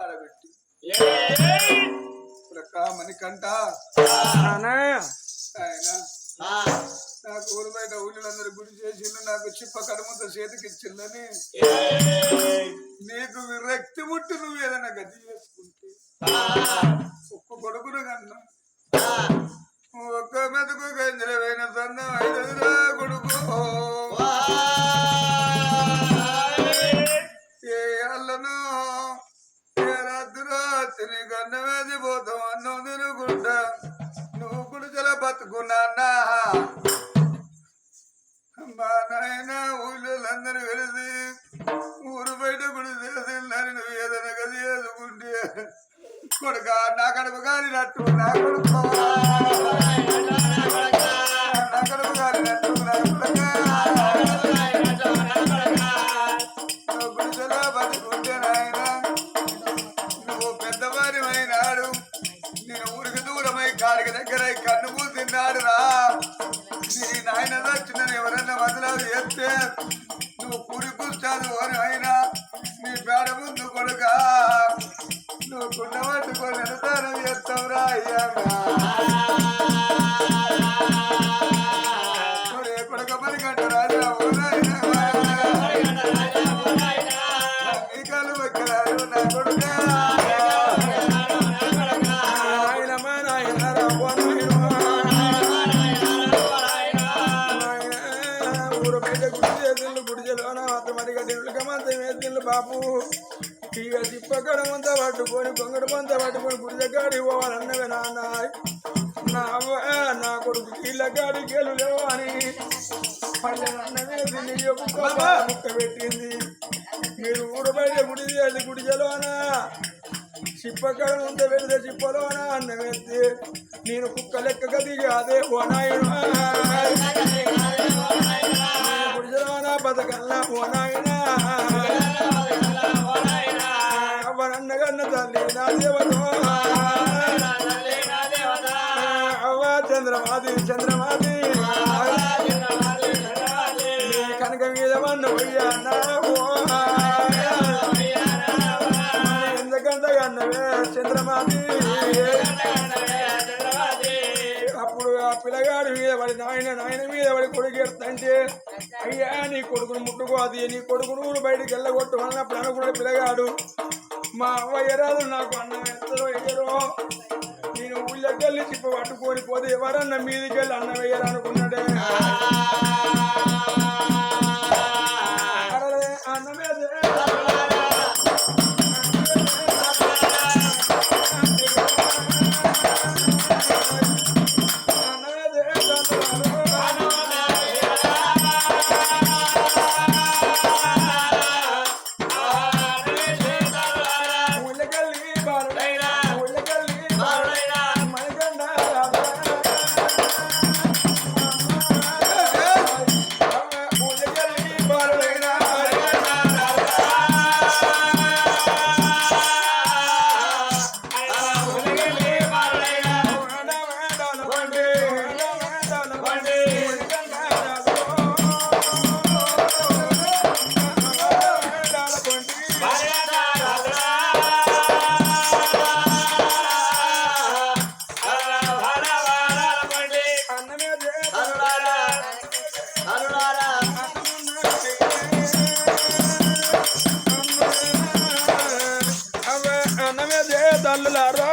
ఆడబెట్టి మణికంట ఆయన నాకు ఊరు బయట ఊళ్ళందరూ గుడి చేసిండు. నాకు చిప్ప కడుముత చేతికి ఇచ్చిందని నీకు విరక్తి ముట్టి నువ్వు ఏదైనా గతి చేసుకుంటే ఒక్క కొడుకును కన్నా ఒక్క మెతుకు గంజలమైన సన్నం ఐదురా కొడుకు ఏ అల్లను ఏ రాత్రి కన్న వేసిపోతాం అన్నం తినుకుంటా నువ్వు గుడిచల బతుకున్నా మా నాయన ఊళ్ళందరూ కలిసి ఊరు బయట గుడి చేసిందని నువ్వు ఏదైనా గది చేసుకుంటే కొడుక నా కడుపు కాలినట్టు నా కొడుకు నా కడుపు కాలినట్టు నా కొడుక గుడిచలో బతుకుంటే నాయన నువ్వు పెద్దవారి అయినాడు నేను ఊరికి దూరమై కాడికి దగ్గరై కన్ను పూలు తిన్నాడు రా నీ నాయన వచ్చిన ఎవరన్నా వదలాలు చేస్తే నువ్వు పూరి కూర్చాను అని అయినా నీ పేడ ముందు కొడుక నువ్వు కుండ పట్టుకొని నిరతానం చేస్తావురా అయ్యా కొడుక మరి గంట రాజా నీ కాలు వెక్కరాదు నా కొడుక బాబు ఇక తిప్పకడమంతా పట్టుకొని కొంగడు పంత పట్టుకొని గుడి దగ్గరికి పోవాలన్నవే నాన్న నా కొడుకు కీళ్ళ కాడికి వెళ్ళలేవు అని పల్లెనన్నవే ముక్క పెట్టింది మీరు ఊరు బయట గుడి చేసి గుడిజలోనా చిప్పకడమంతా పెడితే చిప్పలోనా అన్నవేస్తే నేను కుక్క లెక్కగా దిగి అదే ఓ నాయన గుడిజలోనా బతకల్లా ఓ నాయన అన్నగన్న తల్లి నా దేవతో అవ్వ చంద్రమాది చంద్రమాది కనుక మీద మన్ను పోయ్యా ఎందుకంటే అన్నవే చంద్రమాది అప్పుడు ఆ పిల్లగాడి మీద పడి నాయన మీద పడి కొడుకు ఎడుతుంటే అయ్యా నీ కొడుకును ముట్టుకోది నీ కొడుకును బయటికి వెళ్ళగొట్టు అన్నప్పుడు అనుకున్న పిల్లగాడు మా అవ్వ ఎరాదు నాకు అన్నం ఎత్తరో ఎయ్యరో నేను ఊళ్ళకెళ్ళి చిప్ప పట్టుకొని పోతే ఎవరన్నా మీదికి వెళ్ళి అన్నం వేయాలనుకున్నాడే అన్నమే తల్లులారా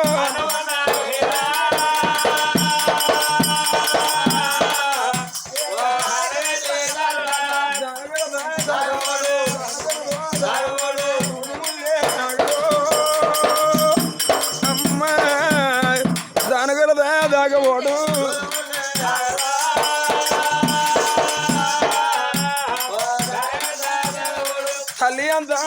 అమ్మా దానగలదా దాగబోడు తల్లి అంతా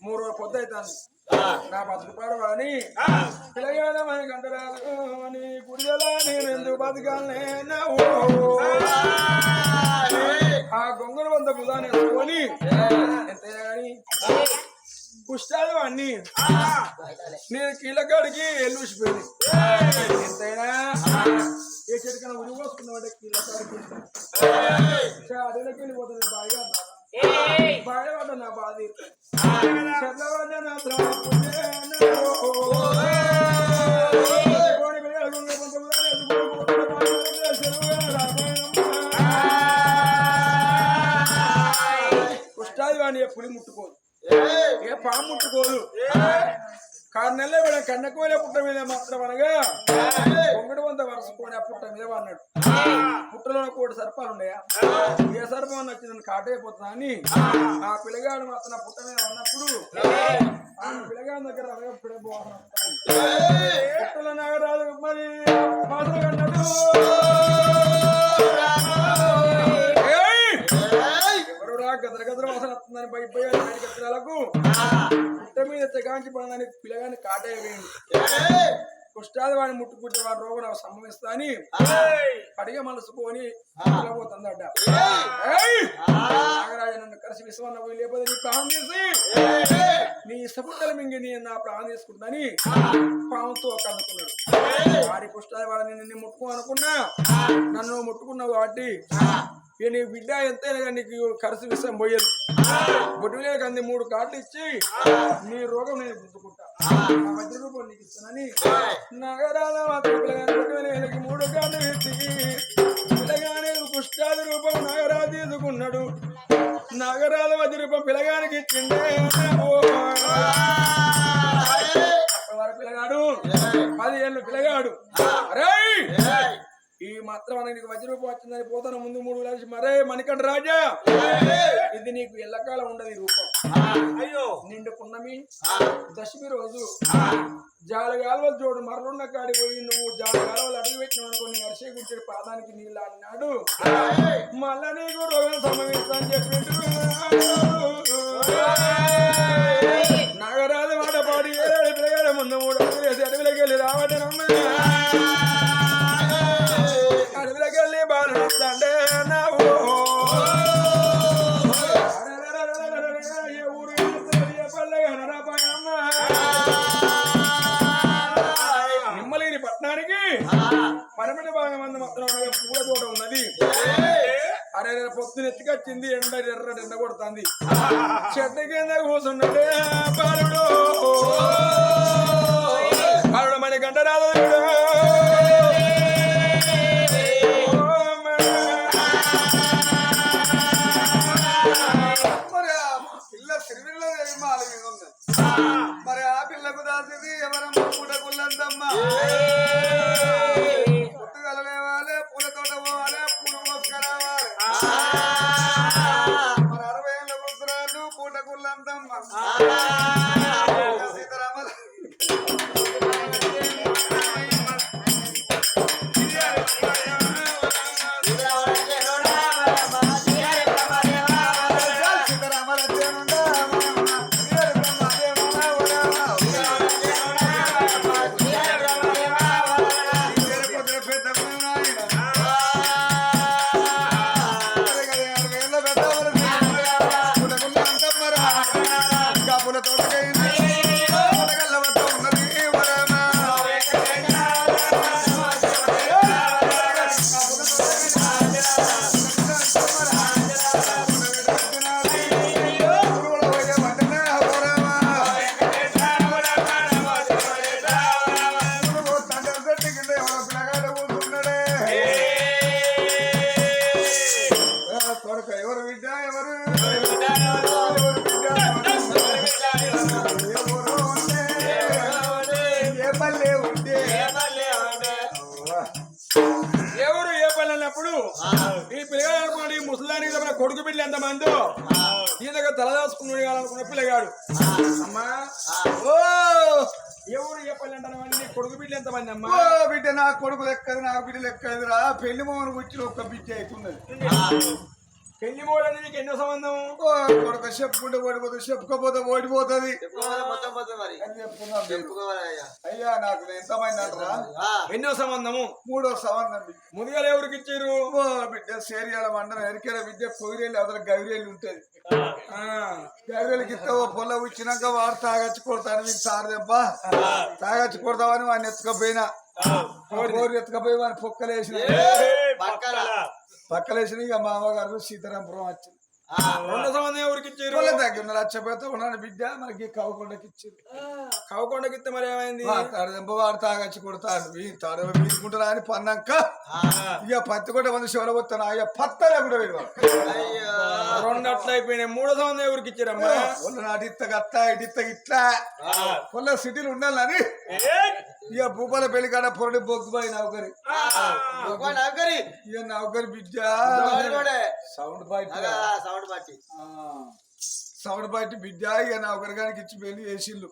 3 రోజులు పొద్దు అవుతాను నా బతుకుపాడు అని పిల్లగానే మనకి అంటరాదు అని గుడిలో నేను ఎందుకు బతకాలనే ఆ గొంగడు వంద బుధాన్ని వేసుకొని ఎంతైనా కానీ కుష్టాలు అన్ని నేను కీలకాడికి ఎల్లుసిపోయింది ఎంతైనా ఏ చెట్టుకన్నా ఉరి పోసుకున్నామంటే కీలకాడికి అడవిలోకి వెళ్ళిపోతుంది బాగా బాగా నా బాధ చల్లవాడ నా కుష్టాది వాడిని ఎప్పుడు ముట్టుకోదు ఏ పాము ముట్టుకోదు 6 నెలలు కూడా కన్నకోలే పుట్ట మీద మాత్రం అనగా పొంగడు వంద వరుసకొని ఆ పుట్ట మీద అన్నాడు పుట్టలో 1 సర్పాలు ఉన్నాయా ఏ సర్పం నచ్చిందని కాటైపోతున్నా అని ఆ పిల్లగాడు మాత్రం పుట్ట మీద ఉన్నప్పుడు ఆ పిల్లగాడి దగ్గర అనగప్పుడే పుట్టలో నాగరాజు మరి మాత్రం అన్నాడు ఎవరురా గదర గదర వాసన వస్తుందని భయపోయాడు గద్దరాలకు పుట్ట మీద తెగాంచి పడదని పిల్లగాని కాటేయండి కుష్టాది వాడిని ముట్టుకుంటే వాడి రోగం నాకు సంభవిస్తా అని అడిగే మనసుకొని పోతుందట నాగరాజు నన్ను కలిసి విశ్వన్న పోయి లేకపోతే నీ ప్రాణం తీసి నీ ఇష్టపుట్టలు మింగి నీ నా ప్రాణం తీసుకుంటాని పాముతో కలుపుకున్నాడు వాడి కుష్టాది వాడిని నిన్ను ముట్టుకో అనుకున్నా నన్ను ముట్టుకున్నావు కాబట్టి నీ బిడ్డ ఎంతైనా నీకు కరిసి విషయం పోయేది బొట్టులే కంది 3 కార్డులు ఇచ్చి నీ రోగం నేను గుర్తుకుంటా నా మధ్య రూపం నీకు ఇస్తానని నగరాల పిల్లగానికి 3 కార్డులు ఇచ్చి పిల్లగానే కుష్టాది రూపం నగరాలు తీసుకున్నాడు నగరాల మధ్య రూపం పిల్లగానికి ఇచ్చిండే పిల్లగాడు 10 ఏళ్ళు పిల్లగాడు అరే ఈ మాత్రం నీకు వజ్రరూపం వచ్చిందని పోతాను ముందు 3 వేల మరే మణికంఠ రాజా ఇది నీకు ఎల్లకాలం ఉండదు ఈ రూపం అయ్యో నిండు పున్నమి దశమి రోజు జాలగాలవలు చూడు మరలున్న కాడి పోయి నువ్వు జాలగాలవలు అడుగు పెట్టినావు అనుకుని వర్షే గుంటెడు పాదానికి నీళ్ళు అన్నాడు మళ్ళా నీకు రోగం సంభవిస్తా అని చెప్పిండు నాగరాజు మాట పాడి పిల్లగాడు ముందు 3 అడుగులు వేసి అడవిలోకి వెళ్ళి రావటనమ్మ అడవిలోకెళ్ళి బాగుంటే నావు ఏ ఊరు నిమ్మలేని పట్టణానికి పరమటి భాగం మంది మాత్రం పూల తోట ఉన్నది అరే పొద్దున ఎత్తుకొచ్చింది ఎర్ర కొడుతుంది చెట్టు కింద కూర్చున్నదే బాలుడు బాలుడు మరి గంట రాదు మరి ఆ పిల్లకు దాసింది ఎవరమ్మ పూటకుల్లంతమ్మా పుట్టుగల లేవాలి పూల తోట పోవాలి పూలు మోసుకురావాలి మరి 60 ఏళ్ళ పుత్రాలు పూటకుల్లంతమ్మ సీతారామ ఎవరు ఏ పని అన్నప్పుడు ఈ పిల్లగాడు అనుకోండి ముసలానికి తమ కొడుకు బిడ్డలు ఎంతమందో ఈ దగ్గర తలదాసుకున్నాడు కావాలనుకున్న పిల్లగాడు అమ్మా ఓ ఎవరు ఏ పని అంటారు కొడుకు బిడ్డలు ఎంతమంది అమ్మా బిడ్డ నా కొడుకు లెక్కది నా బిడ్డ లెక్కదిరా పెళ్లి మోహన్ వచ్చి ఒక్క బిడ్డ అవుతున్నది పెళ్లి మోడని నీకు ఎన్నో సంబంధం ఓ కొడుక చెప్పుకుంటే ఓడిపోతుంది చెప్పుకోపోతే ఓడిపోతుంది మొత్తం పోతే మరి అని చెప్పుకున్నాం మీరు. చెప్పుకోవాలయ్యా. అయ్యా నాకు ఎంతమంది అంటారా ఎన్నో సంబంధము మూడో సంబంధం బిడ్డ. ముందుగా ఎవరికి ఇచ్చారు ఓ బిడ్డ సేరియాల మండలం ఎరికేల విద్య పొగిరేళ్ళు అవతల గవిరేళ్ళు ఉంటది గవిరేళ్ళకి ఇస్తావో పొల్ల ఇచ్చినాక వాడు తాగచ్చి కొడతాను మీకు సార్ దెబ్బ తాగచ్చి కొడతామని వాడిని ఎత్తుకపోయినా ఎత్తుకపోయి వాడిని పొక్కలేసిన పక్కలేసిన ఇక మా అమ్మగారు సీతారాంపురం వచ్చింది రెండో సంబంధం ఎవరికి ఇచ్చారు వాళ్ళ దగ్గర లచ్చపోతే ఉన్నాను బిడ్డ మనకి కవకొండకి ఇచ్చింది కవకొండకి ఇస్తే మరి ఏమైంది తాడదెంప వాడు తాగచ్చి కొడతాడు తాడు వీడుకుంటారా అని పన్నాక ఇక పత్తి కొట్ట మంది శివలు పోతాను అయ్యా పత్తలే కూడా వీడు రెండు అట్లా అయిపోయినాయి మూడో సంబంధం ఎవరికి ఇచ్చారమ్మా పొల్ల నాటి ఇత్త గత్తా ఇటు ఇత్త ఇట్లా పొల్ల సిటీలు ఉండాలని ఇక భూపాల పెళ్లి కాడ పొరడి బొగ్గుబాయి నౌకరి ఇక నౌకరి బిడ్డ సౌండ్ పార్టీ సౌండ్ పార్టీ బిడ్డ ఇక నౌకరి గారికి ఇచ్చి పెళ్లి చేసిళ్ళు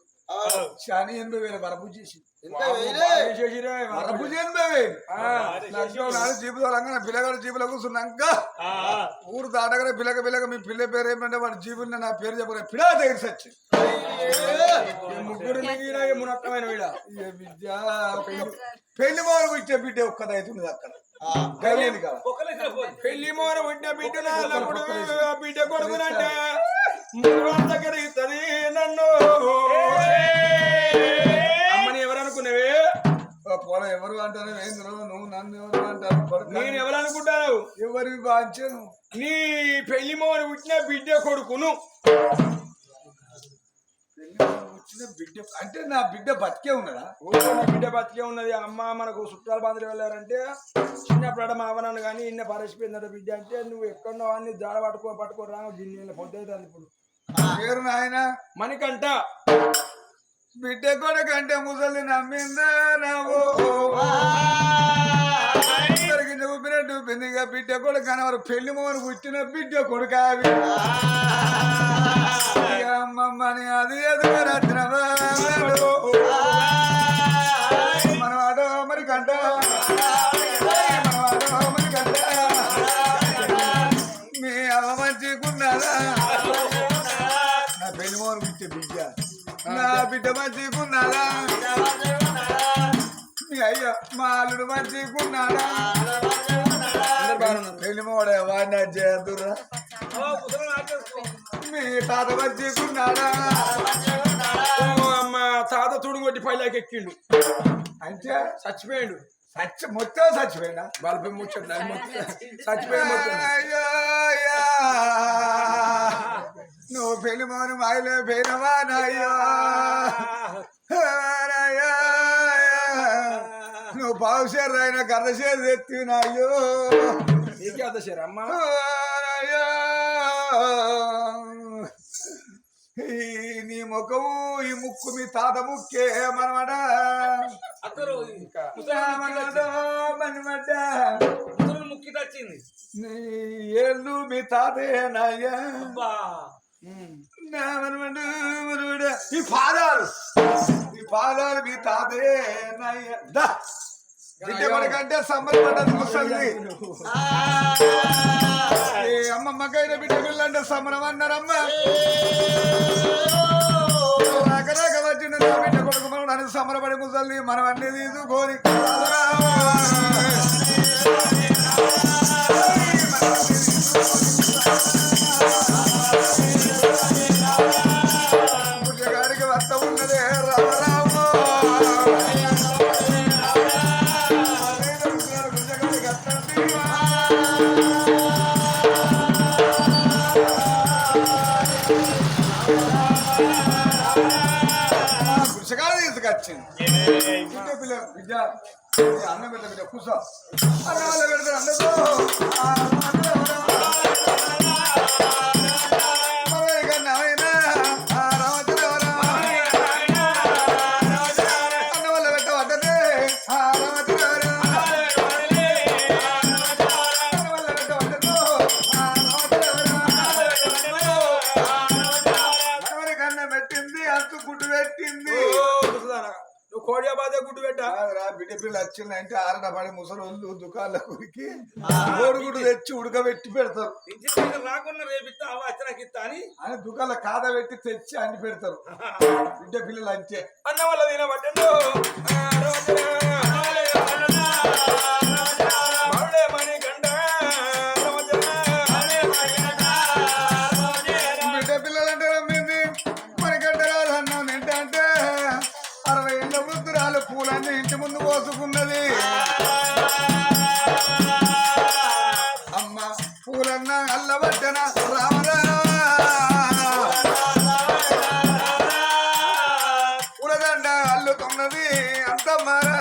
శాని 80,000 వరపు చేసి వరపు 80,000 జీబులంగా పిల్లగాడు జీబులో కూర్చున్నాక ఊరు దాటగానే పిల్లక మీ పిల్ల పేరు ఏమంటే వాడి జీబుల్ని నా పేరు చెప్పగా పిడా దగ్గర సచ్చి ముగ్గురు మునక్కమైన వీడ బిడ్డ పెళ్లి మొదలు ఇచ్చే బిడ్డ ఒక్కదైతుంది అక్కడ గైలేదు కదా పెళ్లి మోన పుట్టిన బిడ్డలప్పుడు బిడ్డ కొడుకునంటే దగ్గర ఇస్తుంది నన్ను అమ్మని ఎవరు అనుకున్నావే పొలం ఎవరు అంటారు ఏంద్రో నువ్వు నన్ను ఎవరు అంటారు నేను ఎవరు అనుకుంటాను ఎవరి బాధ్యను నీ పెళ్లి మోన పుట్టిన బిడ్డ కొడుకును వచ్చిన బిడ్డ అంటే నా బిడ్డ బతికే ఉన్నదా బిడ్డ బతికే ఉన్నది అమ్మ మనకు చుట్టాల బాంధులు వెళ్ళారంటే చిన్నప్పుడు మా అవనాను కానీ ఇన్న పరిచిపోయిందట బిడ్డ అంటే నువ్వు ఎక్కడున్నావు అని జాడ పట్టుకో రా గిన్నె పొద్దుతుంది ఇప్పుడు పేరు నాయన మనకంట బిడ్డ కొడకంటే ముసలి నమ్మిందా నవ్వు చూపినట్టు బిందిగా బిడ్డ కొడుకు అనేవారు పెళ్లి మోను పుట్టిన బిడ్డ కొడుకు అవి అమ్మమ్మని అది ఎదుగురత్న మనం ఆడో మరి కంట మీ అమ్మ మంచిగున్నారా నా పెళ్లి మోను పుట్టే బిడ్డ నా బిడ్డ మంచిగున్నారా మీ అయ్యో మా అల్లుడు మంచిగున్నాడా పెళ్లి మోడ వాడిన చేదురా మీ తాత మంచిగున్నాడా అమ్మ తాత తుడు కొట్టి పైలాకి ఎక్కిండు అంటే చచ్చిపోయాడు మొత్తం చచ్చిపోయినా బల్బి ముచ్చట్ల చచ్చిపోయాడు నువ్వు పెళ్లి మోను మాయలే పోయినవా నాయ్యో నువ్వు పావుషేరు అయినా కర్రషేరు తెత్తినాయ్యో నీకే అదశారు అమ్మ నీ ముఖము ఈ ముక్కు మీ తాత ముక్కే మనమట ముక్కి తచ్చింది నీ ఏళ్ళు మీ తాతే నాయ్యా ఈ పాదాలు మీ తాతే నాయ్యా బిడ్డ కొడుకంటే సంబరపడ్డది ముసలి అమ్మమ్మకైన బిడ్డ పిల్లంటే సంబరం అన్నారమ్మ రకరక వచ్చిన బిడ్డ కొడుకు మనం అని సంబరపడి ముసలి మనం అన్ని తీసుకొని గారికి వర్త ఉన్నదే రామరామ పురుషకాలు తీసుకొచ్చింది బిడ్డ అన్నం పెట్ట బిడ్డ కూర్చో అన్న పెడతారు అందరూ బిడ్డ పిల్లలు వచ్చిందంటే ఆరడ పడి ముసలోళ్ళు దుకాణాల కురికి కోడిగుడ్డు తెచ్చి ఉడకబెట్టి పెడతారు రాకుండా రేపిస్తా అవ అచ్చనకి ఇస్తా అని అని దుకాణాల కాద పెట్టి తెచ్చి అండి పెడతారు బిడ్డ పిల్లలు అంటే అన్న వల్ల తినబట్టండు బిడ్డ పిల్లలు అంటే నమ్మింది మనకంటే రాదు అన్నం ఏంటంటే 60 ఏళ్ళ వృద్ధురాలు పూలన్నీ ఇంటి ముందు పోసుకున్నది అమ్మ పూలన్న అల్లబట్టన రామరా పూలదండ అల్లుతున్నది అంతమ్మారా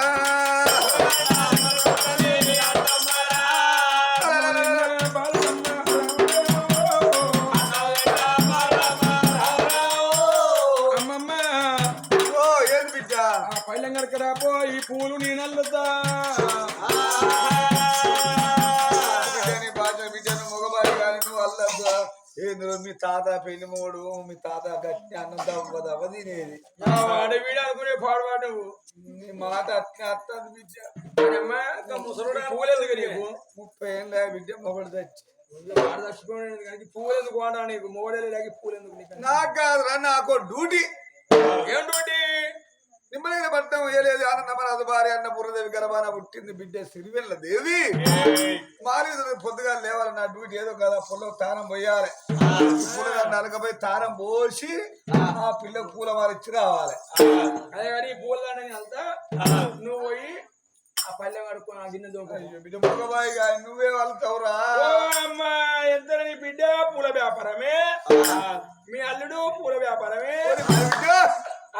పైలంగడకరాపో ఈ పూలు నేను అల్లుతా బిడ్డను మగబాయి కానీ నువ్వు అల్లద్దా ఏందో మీ తాత పెళ్లిమోడు మీ తాత గట్టి అన్నం తవ్వదవ తినేది వీడు అనుకునే పాడువాడు నీ మాట అట్లా అత్తది బిడ్డ ముసలుడు పూలేదు నీకు 30 ఏళ్ళ బిడ్డ మొగడు తెచ్చి చచ్చిపోయాడు కానీ పూలు ఎందుకు వాడా నీకు మొగడేలు లేక పూలు ఎందుకు నీకు నాకు కాదురా నాకు డ్యూటీ ఏం డ్యూటీ నిమ్మలైన పట్టణం ఏలేదు ఆనందమనాథ భార్య అన్న పూర్వదేవి గర్భాన పుట్టింది బిడ్డ సిరివెల్ల దేవి మాలి పొద్దుగా లేవాలి నా డ్యూటీ ఏదో కదా పొలం తానం పోయాలి నలకపోయి తానం పోసి ఆ పిల్లకు పూల వారిచ్చి రావాలి అదే కానీ పూల వెళ్తా నువ్వు పోయి ఆ పల్లె కడుక్కో నా గిన్నె బిడ్డ మగబాయి కానీ నువ్వే వెళ్తావురా అమ్మా ఎంత నీ బిడ్డ పూల వ్యాపారమే మీ అల్లుడు పూల వ్యాపారమే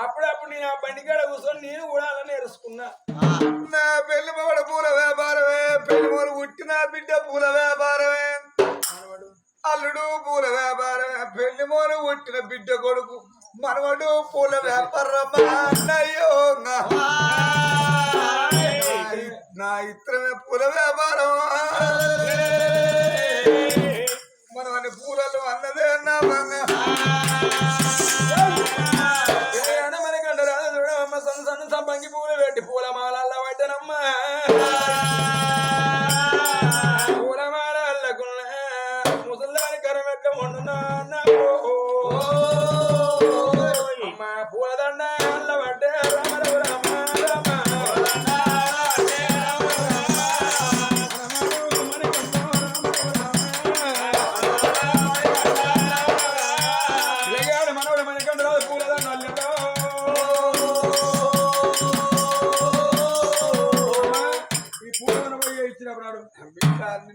అప్పుడప్పుడు నేను ఆ బండికాడ కూర్చొని నేను కూడా అలా నేర్చుకున్నా నా పెళ్లి మొగడు పూల వ్యాపారమే పెళ్లి మొగడు పుట్టిన బిడ్డ పూల వ్యాపారమే అల్లుడు పూల వ్యాపారమే పెళ్లి మొగడు పుట్టిన బిడ్డ కొడుకు మనవడు పూల వ్యాపారమా అన్నయ్యో నా ఇత్రమే పూల వ్యాపారం మనవని పూలలు అన్నదే అన్నా సంబంగి పూలు పెట్టి పూలమాలల్లో పడ్డనమ్మా పూలమాల అల్లకున్నా ముసల్లాని కరం ఎట్లా వండునా అమ్మా పూలదండ అల్ల పడ్డే రామరవు రామ మనవడు మనకంటే రాదు పూలదండ అల్లెలో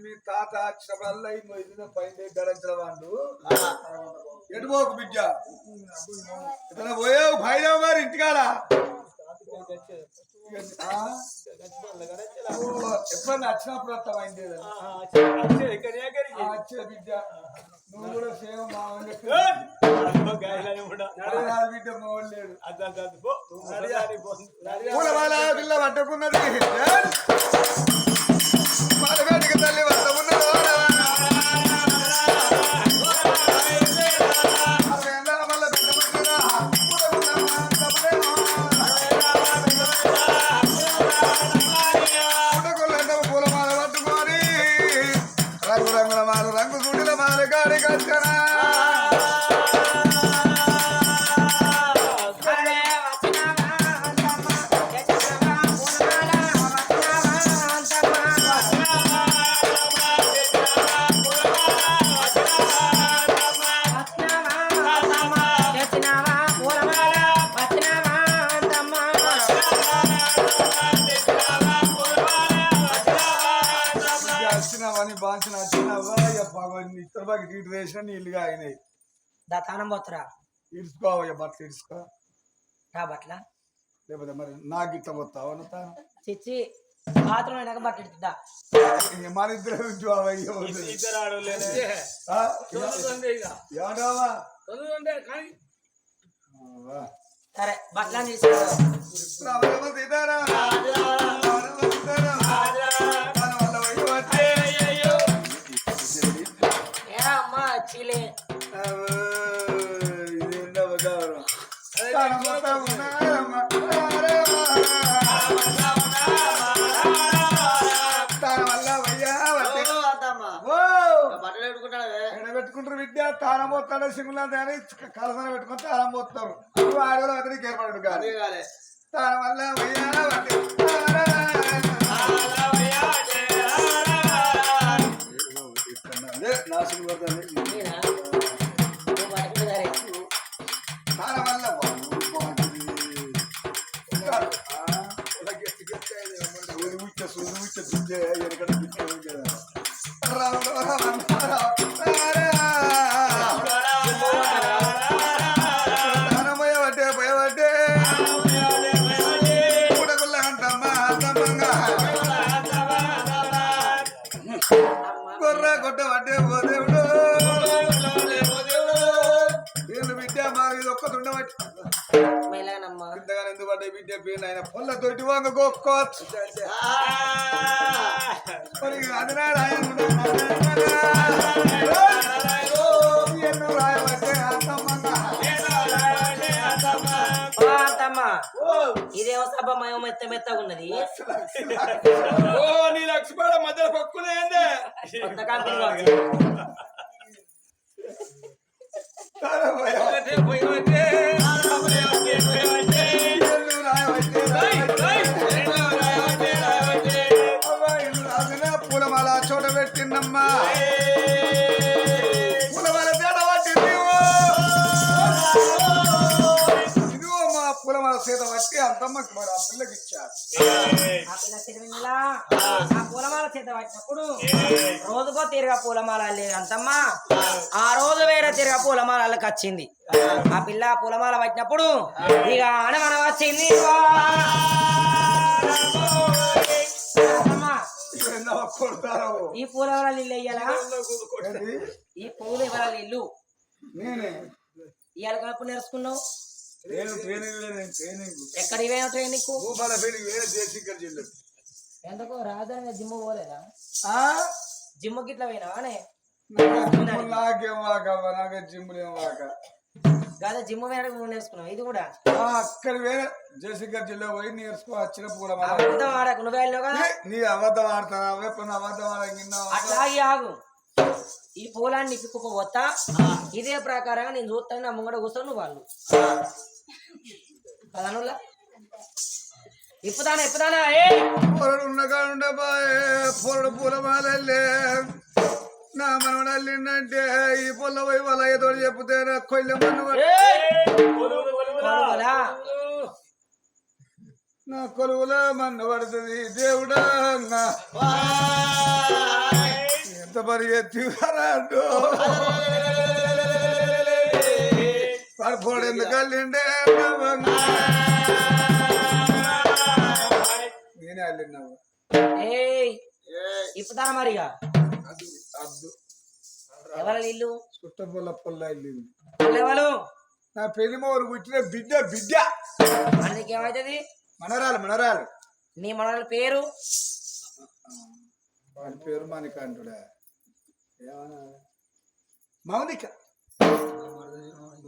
మీ తాత వచ్చినప్పుడల్లా పైన గడించిన వాళ్ళు ఎటుపోకు బిడ్డ ఇతను పోయావు భైరవ గారు ఇంటికాడ ఎప్పుడన్నా వచ్చినప్పుడు అర్థమైంది వచ్చే బిడ్డ నువ్వు కూడా సేవ బిడ్డ మోడలేడు పూలమాల పిల్ల పట్టుకున్నది మాలగాడికి తల్లి వద్ద ఉన్నది పూలమాల పట్టుకొని రంగురంగుల మాల రంగు గుడిల మాల గాడి కట్టనా వచ్చినావని బాంచిన వచ్చినావా ఇతర బాగా నీటి వేసిన నీళ్ళుగా అయినాయి తానం పోతురా ఇడుచుకోవయ్యా బట్టలు ఇడుచుకో నా బట్ల లేకపోతే మరి నాకు ఇట్లా పోతావు తాను చిచ్చి బాత్రూమ్ అయినాక బట్టలు ఇస్తుందా మన ఇద్దరు సరే బట్టలు తీసుకో అమ్మా చీలే ఇది పోతాడు సింగులా అని కలసన పెట్టుకొని తాళం పోతారు నువ్వు ఆడవాళ్ళు అతనికి ఏర్పడు కాదు దానివల్ల నాశనం పోతుంది నేనా? నువ్వు పట్టుకుని సరే. దానివల్ల గొర్రె కొట్ట పట్టే పోదేవుడు వీళ్ళు బిడ్డ మాకు ఇది ఒక్కటి ఉండబట్టి మెల్లగానమ్మా. ఇంతగానే ఎందుకు పడ్డాయి బిడ్డ పేరు ఆయన పొల్లతోటి వంగ గోక్కోవచ్చు మరి అది ఎన్నో రాయబట్టే ఓ అత్తమ్మ, ఇదేమో సభ మయో మెత్తగా ఉన్నది. ఓ నీ లక్ష్మణ మధ్యలో పక్కునే కొత్త కంపెనీ కావచ్చు. పూలమాల చోట పెట్టిందమ్మా పూలమాల తేడ పట్టింది ఇదిగో మా పూలమాల చేత పట్టి అంతమ్మకి మరి ఆ పిల్లకి ఇచ్చారు ఆ పిల్ల తిరుమల ఆ పూలమాల చేత పట్టినప్పుడు రోజుకో తిరగా పూలమాల లేదు అంతమ్మా. ఆ రోజు వేరే తిరగా పూలమాలకి వచ్చింది. ఆ పిల్ల పూలమాల పట్టినప్పుడు ఇక ఆనమన వచ్చింది. కొడతారు ఈ పూల ఎవరాలు ఇల్లు వెయ్యాలా? ఈ పూలు ఎవరాలు ఇల్లు నేనే ఇవాళ కలుపు నేర్చుకున్నావు. నేను ట్రైనింగ్ ఎక్కడ ఇవేనో ట్రైనింగ్ భూపాల పేరు వేరే దేశికర్ జిల్లా ఎందుకు రాజధాని జిమ్ పోలేదా? జిమ్ గిట్లా పోయినావానే? నాకేం వాకవ్వ నాకే జిమ్లు ఏం వాక కాదా జిమ్ పోయినా నేర్చుకున్నావు. ఇది కూడా అక్కడ వేరే జయశంకర్ జిల్లా పోయి నేర్చుకో వచ్చిన పూల అబద్ధం ఆడకు. నువ్వు వెళ్ళావు కదా. నీ అబద్ధం ఆడతావా ఎప్పుడు అబద్ధం ఆడగిన్నా అట్లాగే ఆగు. ఈ పూలాన్ని ఇప్పుకోపోతా ఇదే ప్రకారంగా నేను చూస్తాను. నా ముంగడ కూర్చొని నువ్వు వాళ్ళు పదనులా ఇప్పుదానా పొరడు ఉన్నగాడుండే పొరడు పూల మాలల్లే నా మనవడల్లిందంటే ఈ పొల్ల పోయి వాళ్ళ ఏదో చెప్తే కొయ్య నా కొలువుల మన్ను పడుతుంది దేవుడా ఎంత పరిగెత్తివారాడు పడిపోడు ఎందుకు అల్లిండే నేనే అల్లిన్నావు ఇప్పుదానా మరిగా అద్దు ఎవరి ఇల్లు చుట్ట పొల్ల వెళ్ళింది ఎవరు? నా పెళ్లి మోరు పుట్టిన బిడ్డ బిడ్డ అందుకే ఏమైతుంది? మనరాలు నీ మనల పేరు వాడి పేరు మౌనిక అంటుడా మౌనిక.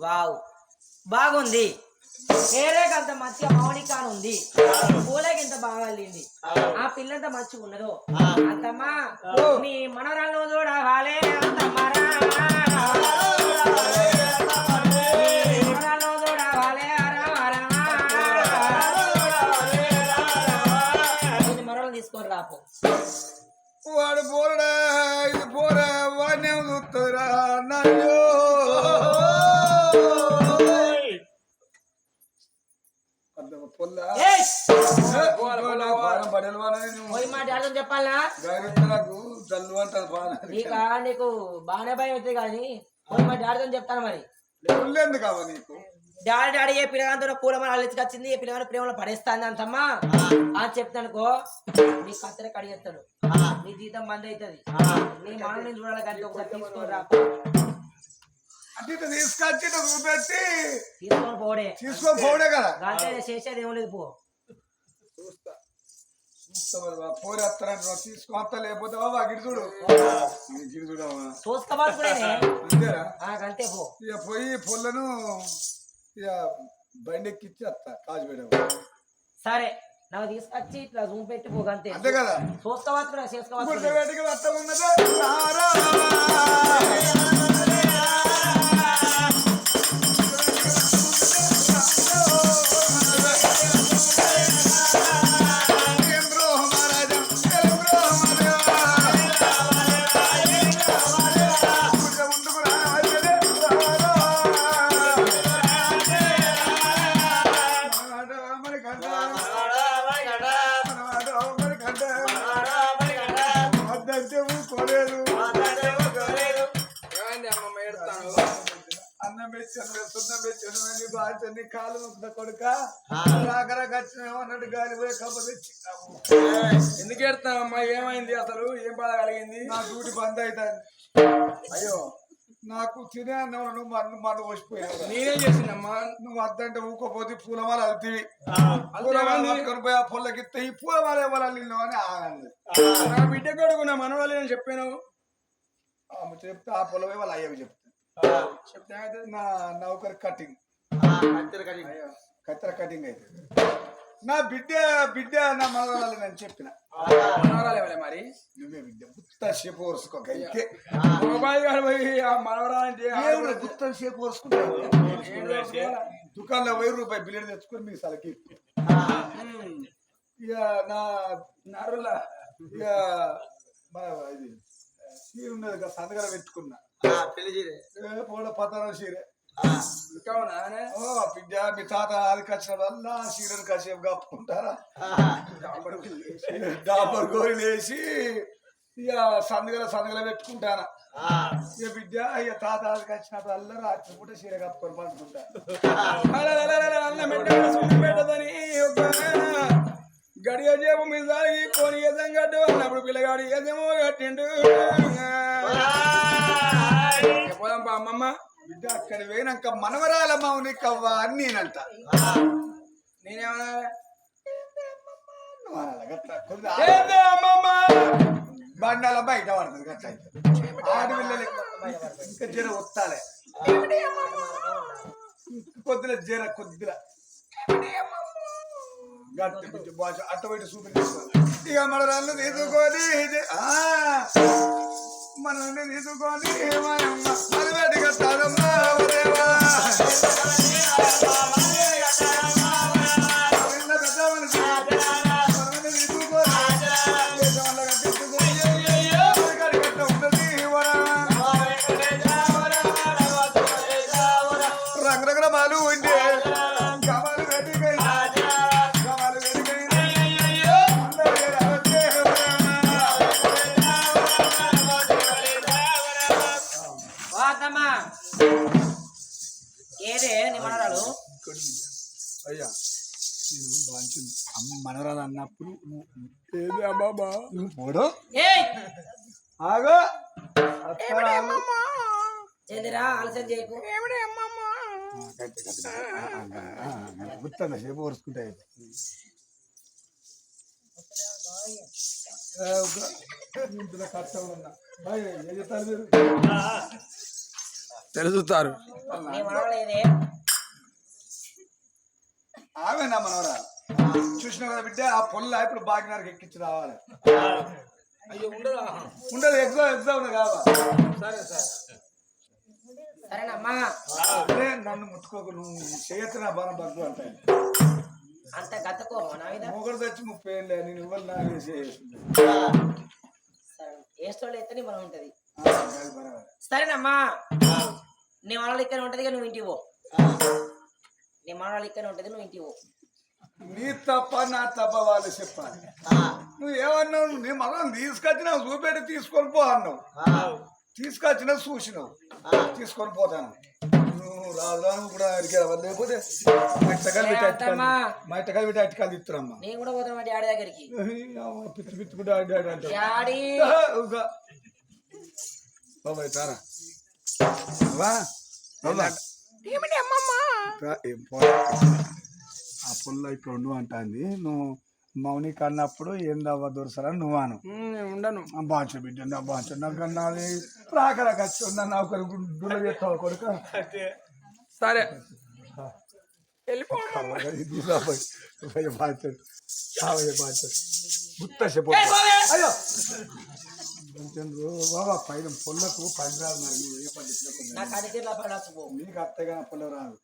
వావ్ బాగుంది. పేరే అంత మంచిగా మౌనిక అని ఉంది. పూలకి ఎంత బాగా వెళ్ళింది. ఆ పిల్లంత మంచిగా ఉన్నదో అంతమ్మా నీ మనరాలను చూడవాలే అంతమ్మరా మనరాలను చూడవాలే మనరాలను తీసుకొని రాపో. వాడు పోరడా ఇది పోరా వాడినే చూస్తుందిరా నాయో పొల్ల పోయి మా డాడీ చెప్పాలా? నాకు జల్లు అంటారు నీకా నీకు బాగానే భయం అవుతుంది కానీ పోయి మా డాడీతో చెప్తాను. మరి ఎందుకు కావా నీకు డాడీ ఏ పిల్లగాంతో పూలమాల అల్లించుకొచ్చింది. ఏ పిల్లగాని ప్రేమలో పడేస్తాను అంతమ్మా అని చెప్తానుకో నీ కత్తెర కడిగేస్తాడు. నీ జీతం బంద్ అవుతుంది. నీ మనం నేను చూడాలి కానీ ఒకసారి తీసుకొని రా. అంటే తీసుకొచ్చి చూపెట్టి తీసుకొని పోడే పోడే కదా అంతే చేసేది ఏం లేదు. పో పోరే వస్తారంట తీసుకో లేకపోతే గిడి చూడు గిడి చూడవా చూసుకోవాలి అంతేరా అంతే. పో ఇక పోయి పొల్లను ఇక బండి ఎక్కిచ్చి వస్తా కాజు పెట్ట. సరే నాకు తీసుకొచ్చి ఇట్లా జూమ్ పెట్టి పోగంతే అంతే కదా చూసుకోవచ్చు చేసుకోవచ్చు. వస్తా ఉన్నదా ఇచ్చాను సున్నం పెట్టాను నీ బాధ్యత నీ కాలు ముక్కుత కొడుక రాకరాక వచ్చినామన్నట్టు గాలి పోయి కప్ప తెచ్చినాము. ఎందుకు ఎడతావమ్మా? ఏమైంది అసలు? ఏం బాధ కలిగింది? నా డ్యూటీ బంద్ అవుతుంది. అయ్యో నాకు తినే అన్నావు నువ్వు మన్ను మన్ను పోసిపోయావు. నేనేం చేసిందమ్మా? నువ్వు అద్దంటే ఊకపోతే పూలమాల అల్తివి పూలమాల పట్టుకొని పోయి ఆ పొల్లకిస్తే ఈ పూలమాల ఇవ్వాలి అని ఆగండి. నా బిడ్డ కొడుకు నా మనవాళ్ళు నేను చెప్పాను. చెప్తే ఆ పొలమే వాళ్ళు అయ్యవి చెప్తే అయితే నా నౌకర్ కటింగ్ కత్తెర కటింగ్ అయితే నా బిడ్డ నా మనవరాలు నేను చెప్పిన మనవరాలు ఇవ్వలే మరి. నువ్వే బిడ్డ గుత్త షేపు వరుసుకోక మొబైల్ గారు పోయి ఆ మనవరాలంటే గుత్త షేపు వరుసుకుంటా దుకాణంలో ₹1000 బిల్లు తెచ్చుకొని మీ సలకి ఇక నా నరుల ఇక ఇది చీర ఉన్నది కదా సంతకాల పెట్టుకున్నా పెళ్లి చీరే పూల పతారం చీర కావునా బిడ్డ మీ తాత అది కచ్చినప్పుడల్లా చీరను కాసేపు కప్పుకుంటారా డాబర్ గోరి లేచి ఇక సందగల పెట్టుకుంటానా ఇక బిడ్డ ఇక తాత అది కచ్చినప్పుడల్లా రాత్రి పూట చీర కప్పుకొని పండుకుంటా పెట్టదని గడియ చేపు మీద కొని ఏదం కట్టు అన్నప్పుడు పిల్లగాడు ఏదేమో కట్టిండు. పోదాం అమ్మమ్మ. బిడ్డ అక్కడ పోయినాక మనవరాల మౌని కవ్వ అని నేనంట. నేనేమన్నా అమ్మమ్మ బండాల బయట పడుతుంది గట్ల ఆడపిల్లలు ఇంకా జర వస్తాలే కొద్దిగా జర కొద్దిగా గట్టి బిడ్డ భాష అట్ట బయట చూపించాలి. ఇక మనరాళ్ళు తీసుకొని మనల్ని తీసుకొని మరి బయట కట్టాలమ్మా రంగురంగుల మాలు ఉండే గమాలు వేడికై ఏదే నీ మనరాలు అయ్యా నేను బాగా అమ్మ మనరాలు అన్నప్పుడు ఏది అమ్మమ్మ నువ్వు పోడు ఏయ్ ఆగో చెందిరా ఆలస్యం చేయకు. గుర్తుందా సేపు వరుసుకుంటా తెలుసుతారు. నీ మనవరాలు ఏదే? ఆమె నా మనవరా చూసిన కదా బిడ్డ ఆ పొల్ల ఇప్పుడు బాగినారికి ఎక్కించి రావాలి. అయ్యో ఉండదా? ఉండదు ఎగ్జామ్ కావా సరేనమ్మా. నన్ను ముట్టుకోకు నువ్వు చేయొచ్చు నా బాణం బగ్గు అంటే అంత గతకో నా మీద మొగడు తెచ్చి 30 ఏళ్ళే నేను ఇవ్వాలి నాకు ఏస్తోళ్ళు ఎత్తని మనం ఉంటది. సరేనమ్మా నీ మనవాళ్ళు ఇక్కడ ఉంటది నువ్వు ఇంటికి పో. నీ మనవాళ్ళు ఇక్కడ ఉంటది నువ్వు ఇంటికి పో. నీ తప్ప నా తప్ప వాళ్ళు చెప్పాలి. నువ్వు ఏమన్నావు? నీ మనం తీసుకొచ్చినావు చూపెట్టి తీసుకొని పో అన్నావు. తీసుకొచ్చినా చూసినావు తీసుకొని పోతాను. నువ్వు రాజు కూడా అడిగారు లేకపోతే మా ఇట్టకాలు పెట్టి అట్టకాలు ఇస్తున్నామ్మా. నేను కూడా పోతాను మా డాడీ దగ్గరికి. పిచ్చి పిచ్చుకుంటే ఆడాడు అంటే బాబాయ్ తారా ఆ పుల్ల ఇక్కడ ఉండు అంటుంది. నువ్వు మౌనిక అన్నప్పుడు ఏందవ్వ దొరసరా నువ్వు అను ఉండను బాంచ బిడ్డ నా బాంచ నాకు అన్నది రాకరాక నాకు గుడ్డ చేస్తావు కొడుక. సరే అయ్యో బాబా పైన పొల్లకు పని రాదు. మరి నువ్వు ఏ పద్ధతిలో నీకు అత్తగా పొల్ల రాదు.